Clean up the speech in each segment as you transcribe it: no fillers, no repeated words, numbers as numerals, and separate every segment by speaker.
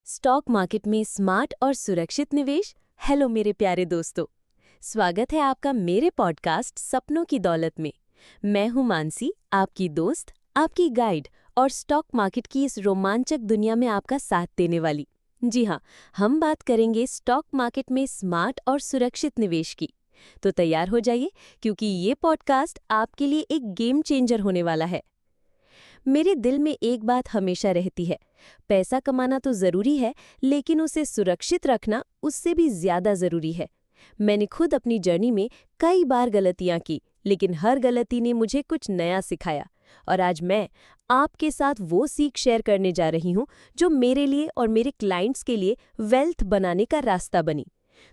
Speaker 1: Stock market में smart और सुरक्षित निवेश। हेलो मेरे प्यारे दोस्तों, स्वागत है आपका मेरे पॉडकास्ट सपनों की दौलत में। मैं हूं मानसी, आपकी दोस्त, आपकी गाइड और स्टॉक मार्केट की इस रोमांचक दुनिया में आपका साथ देने वाली। जी हाँ, हम बात करेंगे स्टॉक मार्केट में स्मार्ट और सुरक्षित निवेश की। तो तैयार हो जाइए, क्योंकि ये पॉडकास्ट आपके लिए एक गेम चेंजर होने वाला है। मेरे दिल में एक बात हमेशा रहती है, पैसा कमाना तो ज़रूरी है, लेकिन उसे सुरक्षित रखना उससे भी ज़्यादा ज़रूरी है। मैंने खुद अपनी जर्नी में कई बार गलतियां की, लेकिन हर गलती ने मुझे कुछ नया सिखाया। और आज मैं आपके साथ वो सीख शेयर करने जा रही हूँ जो मेरे लिए और मेरे क्लाइंट्स के लिए वेल्थ बनाने का रास्ता बनी।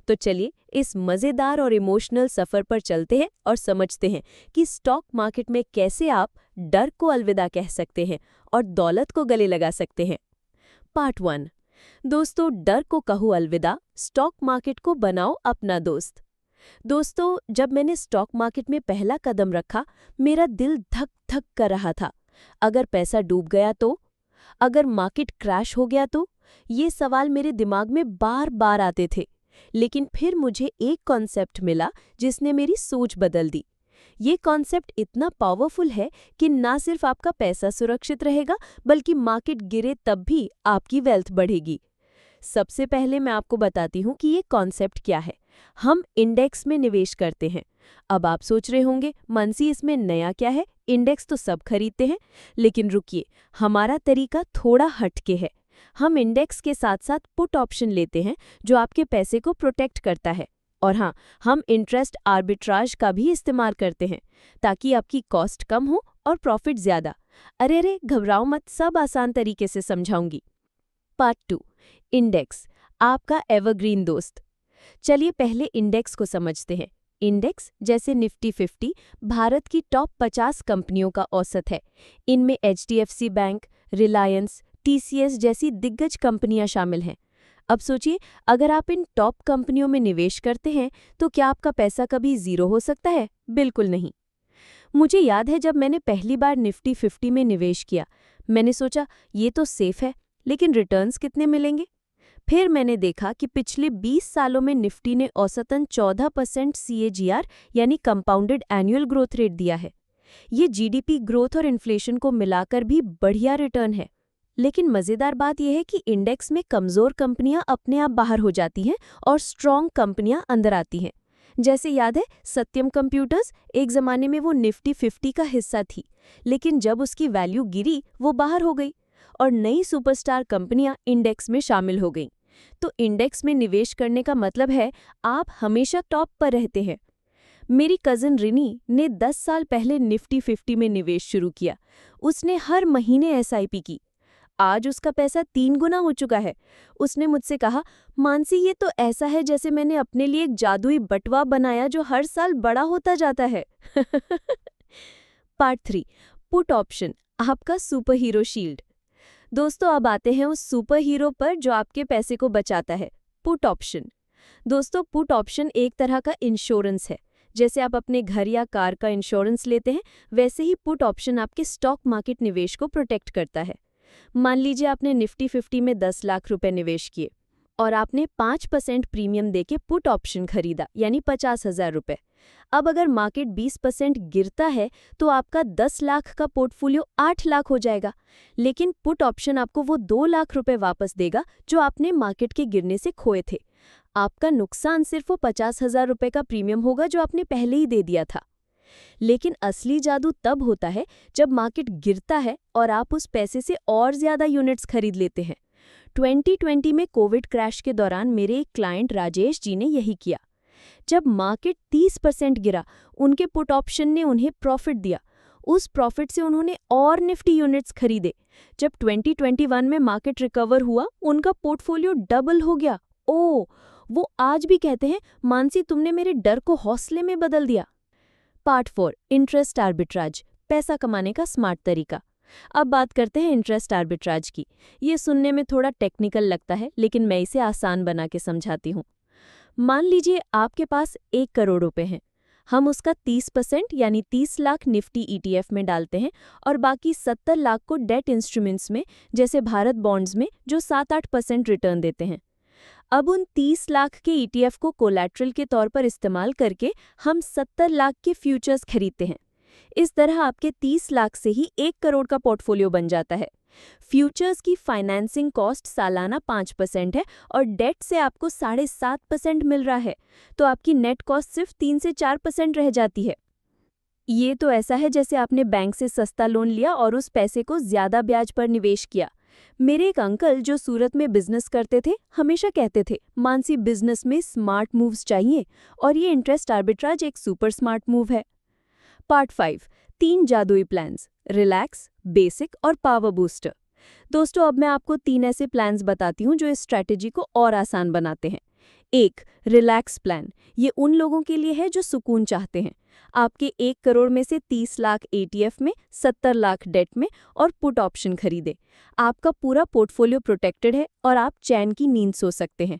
Speaker 1: तो चलिए इस मज़ेदार और इमोशनल सफ़र पर चलते हैं और समझते हैं कि स्टॉक मार्केट में कैसे आप डर को अलविदा कह सकते हैं और दौलत को गले लगा सकते हैं। पार्ट 1। दोस्तों, डर को कहो अलविदा, स्टॉक मार्केट को बनाओ अपना दोस्त। दोस्तों, जब मैंने स्टॉक मार्केट में पहला कदम रखा, मेरा दिल धक धक कर रहा था। अगर पैसा डूब गया तो? अगर मार्केट क्रैश हो गया तो? ये सवाल मेरे दिमाग में बार बार आते थे। लेकिन फिर मुझे एक कॉन्सेप्ट मिला जिसने मेरी सोच बदल दी। ये कॉन्सेप्ट इतना पावरफुल है कि ना सिर्फ आपका पैसा सुरक्षित रहेगा, बल्कि मार्केट गिरे तब भी आपकी वेल्थ बढ़ेगी। सबसे पहले मैं आपको बताती हूँ कि ये कॉन्सेप्ट क्या है। हम इंडेक्स में निवेश करते हैं। अब आप सोच रहे होंगे, मानसी इसमें नया क्या है, इंडेक्स तो सब खरीदते हैं। लेकिन रुकिए, हमारा तरीका थोड़ा हटके है। हम इंडेक्स के साथ साथ पुट ऑप्शन लेते हैं, जो आपके पैसे को प्रोटेक्ट करता है। और हाँ, हम इंटरेस्ट आर्बिट्राज का भी इस्तेमाल करते हैं, ताकि आपकी कॉस्ट कम हो और प्रॉफिट ज़्यादा। अरे घबराओ मत, सब आसान तरीके से समझाऊंगी। पार्ट 2। इंडेक्स, आपका एवरग्रीन दोस्त। चलिए पहले इंडेक्स को समझते हैं। इंडेक्स जैसे निफ्टी 50 भारत की टॉप 50 कंपनियों का औसत है। इनमें एचडीएफसी बैंक, रिलायंस, टीसीएस जैसी दिग्गज कंपनियां शामिल हैं। अब सोचिए, अगर आप इन टॉप कंपनियों में निवेश करते हैं तो क्या आपका पैसा कभी ज़ीरो हो सकता है? बिल्कुल नहीं। मुझे याद है, जब मैंने पहली बार निफ्टी 50 में निवेश किया, मैंने सोचा ये तो सेफ है, लेकिन रिटर्न्स कितने मिलेंगे? फिर मैंने देखा कि पिछले 20 सालों में निफ्टी ने औसतन 14% सीएजीआर यानी कंपाउंडेड एनुअल ग्रोथ रेट दिया है। ये जीडीपी ग्रोथ और इन्फ्लेशन को मिलाकर भी बढ़िया रिटर्न है। लेकिन मज़ेदार बात यह है कि इंडेक्स में कमज़ोर कंपनियां अपने आप बाहर हो जाती हैं और स्ट्रॉन्ग कंपनियां अंदर आती हैं। जैसे याद है, सत्यम कंप्यूटर्स, एक ज़माने में वो निफ्टी 50 का हिस्सा थी, लेकिन जब उसकी वैल्यू गिरी वो बाहर हो गई और नई सुपरस्टार कंपनियां इंडेक्स में शामिल हो गईं। तो इंडेक्स में निवेश करने का मतलब है आप हमेशा टॉप पर रहते हैं। मेरी कज़न रिनी ने 10 साल पहले निफ्टी 50 में निवेश शुरू किया। उसने हर महीने एसआईपी की। आज उसका पैसा 3 गुना हो चुका है। उसने मुझसे कहा, मानसी ये तो ऐसा है जैसे मैंने अपने लिए एक जादुई बटवा बनाया जो हर साल बड़ा होता जाता है। पार्ट 3। पुट ऑप्शन, आपका सुपर हीरो शील्ड। दोस्तों, अब आते हैं उस सुपर हीरो पर जो आपके पैसे को बचाता है, पुट ऑप्शन। दोस्तों, पुट ऑप्शन एक तरह का इंश्योरेंस है। जैसे आप अपने घर या कार का इंश्योरेंस लेते हैं, वैसे ही पुट ऑप्शन आपके स्टॉक मार्केट निवेश को प्रोटेक्ट करता है। मान लीजिए आपने निफ्टी 50 में 10 लाख रुपए निवेश किए और आपने 5% प्रीमियम देके पुट ऑप्शन खरीदा, यानी 50,000 रुपए। अब अगर मार्केट 20% गिरता है तो आपका 10 लाख का पोर्टफोलियो 8 लाख हो जाएगा। लेकिन पुट ऑप्शन आपको वो 2 लाख रुपए वापस देगा जो आपने मार्केट के गिरने से खोए थे। आपका नुकसान सिर्फ वो 50,000 रुपए का प्रीमियम होगा जो आपने पहले ही दे दिया था। लेकिन असली जादू तब होता है जब मार्केट गिरता है और आप उस पैसे से और ज़्यादा यूनिट्स खरीद लेते हैं। 2020 में कोविड क्रैश के दौरान मेरे एक क्लाइंट राजेश जी ने यही किया। जब मार्केट 30% गिरा, उनके पुट ऑप्शन ने उन्हें प्रॉफिट दिया। उस प्रॉफिट से उन्होंने और निफ्टी यूनिट्स खरीदे। जब 2021 में मार्केट रिकवर हुआ, उनका पोर्टफोलियो डबल हो गया। ओह, वो आज भी कहते हैं, मानसी तुमने मेरे डर को हौसले में बदल दिया। पार्ट 4। इंटरेस्ट आर्बिट्राज, पैसा कमाने का स्मार्ट तरीका। अब बात करते हैं इंटरेस्ट आर्बिट्राज की। ये सुनने में थोड़ा टेक्निकल लगता है, लेकिन मैं इसे आसान बना के समझाती हूँ। मान लीजिए आपके पास 1 करोड़ रुपए हैं। हम उसका 30% यानी 30 लाख निफ्टी ETF में डालते हैं और बाकी 70 लाख को डेट इंस्ट्रूमेंट्स में, जैसे भारत बॉन्ड्स में, जो 7-8% रिटर्न देते हैं। अब उन 30 लाख के ETF को कोलैटरल के तौर पर इस्तेमाल करके हम 70 लाख के फ्यूचर्स खरीदते हैं। इस तरह आपके 30 लाख से ही 1 करोड़ का पोर्टफोलियो बन जाता है। फ्यूचर्स की फाइनेंसिंग कॉस्ट सालाना 5% है और डेट से आपको 7.5% मिल रहा है, तो आपकी नेट कॉस्ट सिर्फ 3 से 4% रह जाती है। ये तो ऐसा है जैसे आपने बैंक से सस्ता लोन लिया और उस पैसे को ज्यादा ब्याज पर निवेश किया। मेरे एक अंकल जो सूरत में बिजनेस करते थे, हमेशा कहते थे, मानसी, बिजनेस में स्मार्ट मूव्स चाहिए और ये इंटरेस्ट आर्बिट्राज एक सुपर स्मार्ट मूव है। पार्ट 5, 3 जादुई प्लान्स, रिलैक्स, बेसिक और पावर बूस्टर। दोस्तों, अब मैं आपको 3 ऐसे प्लान्स बताती हूँ जो इस स्ट्रैटेजी को और आसान बनाते हैं। 1. Relax plan. ये उन लोगों के लिए है जो सुकून चाहते हैं। आपके 1 करोड़ में से 30 लाख ETF में, 70 लाख डेट में और पुट ऑप्शन खरीदे। आपका पूरा पोर्टफोलियो प्रोटेक्टेड है और आप चैन की नींद सो सकते हैं।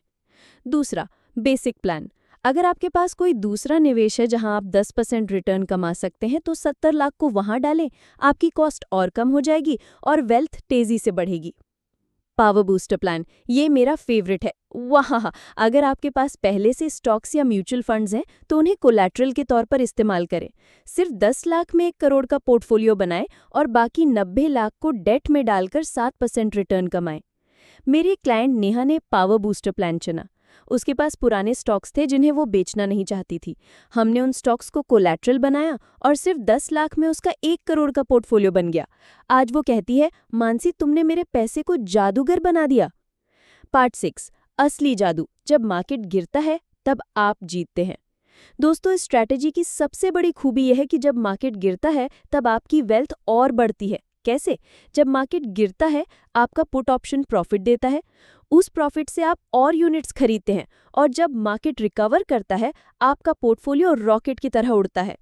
Speaker 1: दूसरा, बेसिक प्लान। अगर आपके पास कोई दूसरा निवेश है जहां आप 10% रिटर्न कमा सकते हैं, तो 70 लाख को वहां डालें। आपकी कॉस्ट और कम हो जाएगी और वेल्थ तेजी से बढ़ेगी। पावर बूस्टर प्लान, ये मेरा फेवरेट है। वाह! अगर आपके पास पहले से स्टॉक्स या म्यूचुअल फंड्स हैं, तो उन्हें कोलैटरल के तौर पर इस्तेमाल करें। सिर्फ 10 लाख में 1 करोड़ का पोर्टफोलियो बनाएं और बाकी 90 लाख को डेट में डालकर 7% रिटर्न कमाएं। मेरे क्लाइंट नेहा ने पावर बूस्टर प्लान चुना। उसके पास पुराने स्टॉक्स थे जिन्हें वो बेचना नहीं चाहती थी। हमने उन स्टॉक्स को कोलैटरल बनाया और सिर्फ 10 लाख में उसका 1 करोड़ का पोर्टफोलियो बन गया। आज वो कहती है, मानसी, तुमने मेरे पैसे को जादूगर बना दिया। पार्ट 6, असली जादू। जब मार्केट गिरता है तब आप जीतते हैं। दोस्तों, इस स्ट्रैटेजी की सबसे बड़ी खूबी यह है कि जब मार्केट गिरता है तब आपकी वेल्थ और बढ़ती है। कैसे? जब मार्केट गिरता है, आपका पुट ऑप्शन प्रॉफिट देता है। उस प्रॉफिट से आप और यूनिट्स खरीदते हैं और जब मार्केट रिकवर करता है, आपका पोर्टफोलियो रॉकेट की तरह उड़ता है।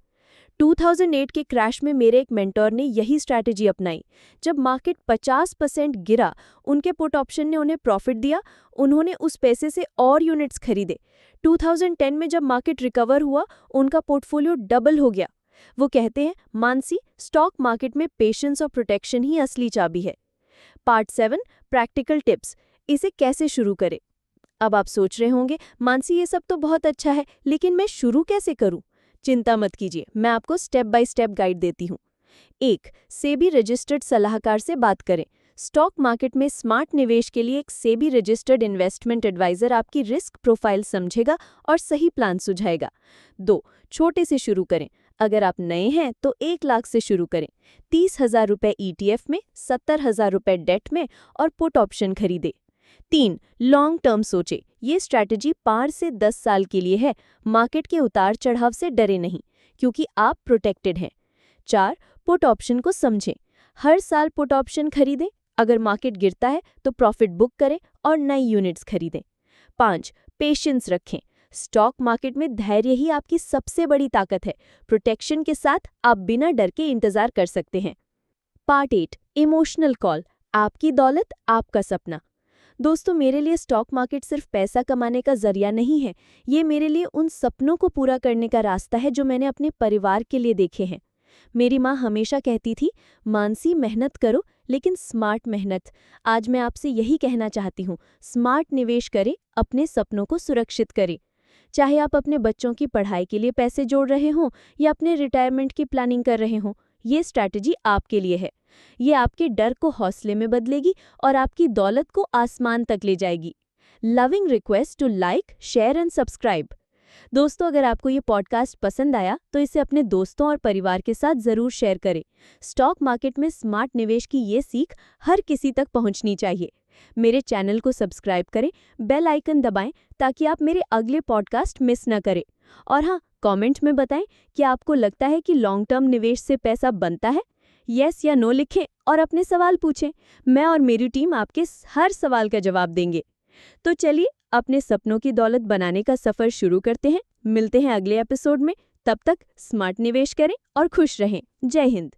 Speaker 1: 2008 के क्रैश में मेरे एक मेंटर ने यही स्ट्रैटेजी अपनाई। जब मार्केट 50% गिरा, उनके पुट ऑप्शन ने उन्हें प्रॉफिट दिया। उन्होंने उस पैसे से और यूनिट्स खरीदे। 2010 में जब मार्केट रिकवर हुआ, उनका पोर्टफोलियो डबल हो गया। वो कहते हैं, मानसी, स्टॉक मार्केट में पेशेंस और प्रोटेक्शन ही असली चाबी है। Part 7, practical tips. इसे कैसे शुरू करें? अब आप सोच रहे होंगे, मानसी, ये सब तो बहुत अच्छा है, लेकिन मैं शुरू कैसे करूं? चिंता मत कीजिए, मैं आपको स्टेप बाय स्टेप गाइड देती हूँ। 1. सेबी रजिस्टर्ड सलाहकार से बात करें। स्टॉक मार्केट में स्मार्ट निवेश के लिए एक सेबी रजिस्टर्ड इन्वेस्टमेंट एडवाइजर आपकी रिस्क प्रोफाइल समझेगा और सही प्लान सुझाएगा। 2. छोटे से शुरू करें। अगर आप नए हैं तो 1 लाख से शुरू करें। 30,000 रुपये ETF में, 70,000 रुपये डेट में और पुट ऑप्शन खरीदें। 3. लॉन्ग टर्म सोचे। ये स्ट्रैटेजी 5 से 10 साल के लिए है। मार्केट के उतार चढ़ाव से डरे नहीं, क्योंकि आप प्रोटेक्टेड हैं। 4. पुट ऑप्शन को समझें। हर साल पुट ऑप्शन खरीदें। अगर मार्केट गिरता है तो प्रॉफिट बुक करें और नई यूनिट्स खरीदें। 5. पेशेंस रखें। स्टॉक मार्केट में धैर्य ही आपकी सबसे बड़ी ताकत है। प्रोटेक्शन के साथ आप बिना डर के इंतजार कर सकते हैं। Part 8, emotional call. आपकी दौलत, आपका सपना। दोस्तों, मेरे लिए स्टॉक मार्केट सिर्फ पैसा कमाने का जरिया नहीं है। ये मेरे लिए उन सपनों को पूरा करने का रास्ता है जो मैंने अपने परिवार के लिए देखे हैं। मेरी माँ हमेशा कहती थी, मानसी, मेहनत करो, लेकिन स्मार्ट मेहनत। आज मैं आपसे यही कहना चाहती हूँ, स्मार्ट निवेश करें, अपने सपनों को सुरक्षित करें। चाहे आप अपने बच्चों की पढ़ाई के लिए पैसे जोड़ रहे हों या अपने रिटायरमेंट की प्लानिंग कर रहे हों, ये स्ट्रैटेजी आपके लिए है। ये आपके डर को हौसले में बदलेगी और आपकी दौलत को आसमान तक ले जाएगी। Loving request to like, share and subscribe. दोस्तों, अगर आपको ये पॉडकास्ट पसंद आया तो इसे अपने दोस्तों और परिवार के साथ ज़रूर शेयर करें। स्टॉक मार्केट में स्मार्ट निवेश की ये सीख हर किसी तक पहुंचनी चाहिए। मेरे चैनल को सब्सक्राइब करें, बेल आइकन दबाएं ताकि आप मेरे अगले पॉडकास्ट मिस न करें। और हाँ, कमेंट में बताएं कि आपको लगता है कि लॉन्ग टर्म निवेश से पैसा बनता है। यस या नो लिखें और अपने सवाल पूछें। मैं और मेरी टीम आपके हर सवाल का जवाब देंगे। तो चलिए, अपने सपनों की दौलत बनाने का सफर शुरू करते हैं। मिलते हैं अगले एपिसोड में। तब तक स्मार्ट निवेश करें और खुश रहें। जय हिंद।